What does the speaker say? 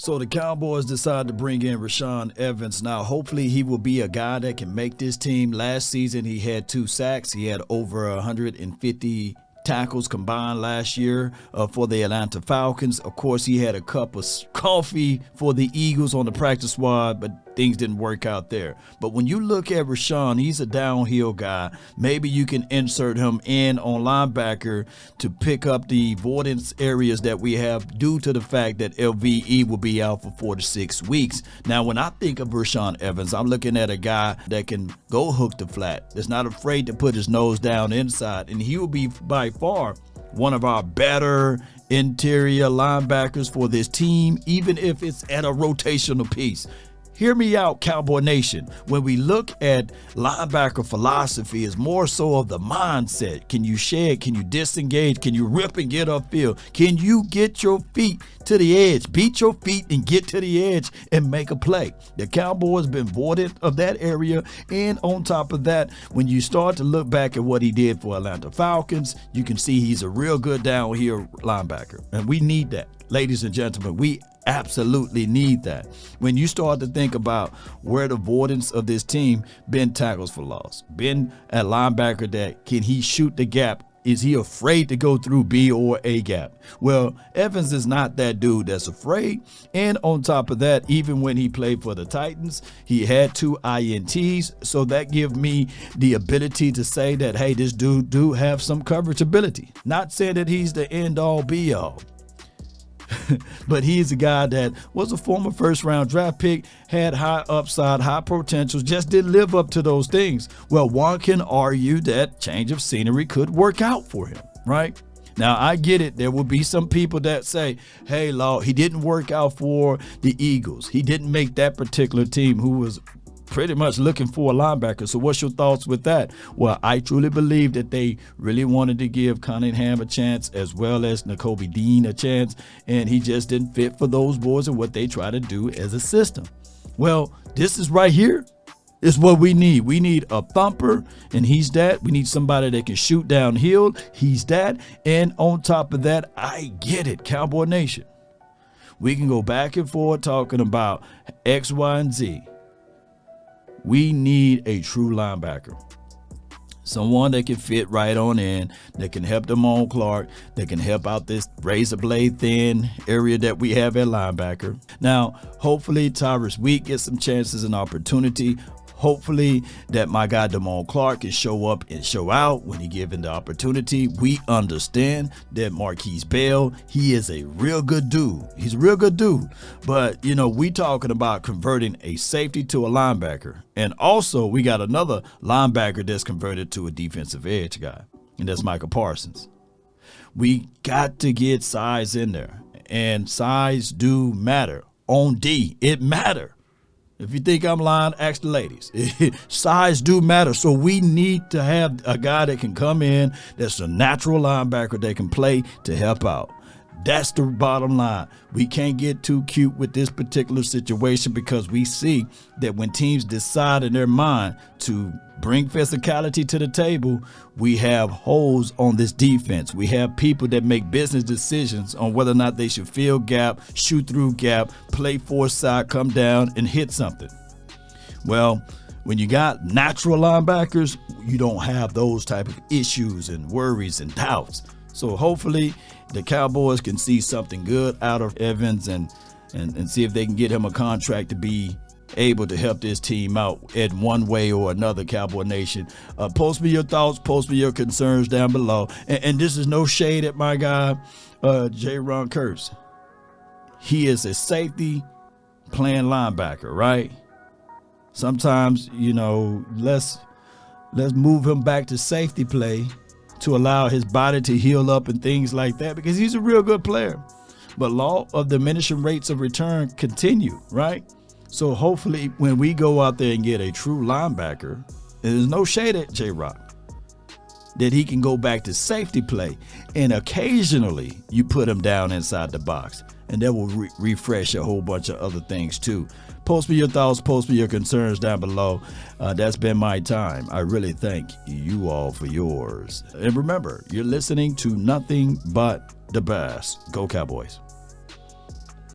So the Cowboys decide to bring in Rashaan Evans. Now, hopefully he will be a guy that can make this team. Last season, he had 2 sacks. He had over 150 tackles combined last year for the Atlanta Falcons. Of course, he had a cup of coffee for the Eagles on the practice squad, but things didn't work out there. But when you look at Rashaan, he's a downhill guy. Maybe you can insert him in on linebacker to pick up the avoidance areas that we have due to the fact that LVE will be out for 4 to 6 weeks. Now, when I think of Rashaan Evans, I'm looking at a guy that can go hook to flat, that's not afraid to put his nose down inside, and he will be by far one of our better interior linebackers for this team, even if it's at a rotational piece. Hear me out, Cowboy Nation. When we look at linebacker philosophy, it's more so of the mindset. Can you shed? Can you disengage? Can you rip and get upfield? Can you get your feet to the edge? Beat your feet and get to the edge and make a play. The Cowboys been voided of that area. And on top of that, when you start to look back at what he did for Atlanta Falcons, you can see he's a real good downhill linebacker. And we need that. Ladies and gentlemen, we absolutely need that. When you start to think about where the avoidance of this team, been tackles for loss, been a linebacker that can he shoot the gap? Is he afraid to go through B or A gap? Well, Evans is not that dude that's afraid. And on top of that, even when he played for the Titans, he had 2 INTs. So that gives me the ability to say that, hey, this dude do have some coverage ability. Not saying that he's the end all be all. But he's a guy that was a former first-round draft pick, had high upside, high potential, just didn't live up to those things. Well, one can argue that change of scenery could work out for him, right? Now, I get it. There will be some people that say, hey, Law, he didn't work out for the Eagles. He didn't make that particular team who was pretty much looking for a linebacker. So what's your thoughts with that? Well, I truly believe that they really wanted to give Cunningham a chance as well as Nakobe Dean a chance, and he just didn't fit for those boys and what they try to do as a system. Well, this is right here is what we need. We need a thumper, and he's that. We need somebody that can shoot downhill. He's that. And on top of that, I get it, Cowboy Nation. We can go back and forth talking about X, Y, and Z. We need a true linebacker. Someone that can fit right on in, that can help Damone Clark, that can help out this razor blade thin area that we have at linebacker. Now, hopefully Tyrus Wheat gets some chances and opportunity. Hopefully that my guy Damone Clark can show up and show out when he given the opportunity. We understand that Marquise Bell, he is a real good dude. He's a real good dude. But, you know, we talking about converting a safety to a linebacker. And also we got another linebacker that's converted to a defensive edge guy, and that's Michael Parsons. We got to get size in there, and size do matter. On D, it matter. If you think I'm lying, ask the ladies. Size do matter. So we need to have a guy that can come in that's a natural linebacker that can play to help out. That's the bottom line. We can't get too cute with this particular situation, because we see that when teams decide in their mind to bring physicality to the table, we have holes on this defense. We have people that make business decisions on whether or not they should fill gap, shoot through gap, play force side, come down and hit something. Well, when you got natural linebackers, you don't have those type of issues and worries and doubts. So hopefully the Cowboys can see something good out of Evans and see if they can get him a contract to be able to help this team out in one way or another, Cowboy Nation. Post me your thoughts, post me your concerns down below. And this is no shade at my guy, J-Ron Curse. He is a safety playing linebacker, right? Sometimes, you know, let's move him back to safety play to allow his body to heal up and things like that, because he's a real good player. But law of diminishing rates of return continue, right? So hopefully when we go out there and get a true linebacker, and there's no shade at J-Rock, that he can go back to safety play, and occasionally you put him down inside the box, and that will refresh a whole bunch of other things too. Post me your thoughts, post me your concerns down below. That's been my time. I really thank you all for yours. And remember, you're listening to nothing but the best. Go Cowboys.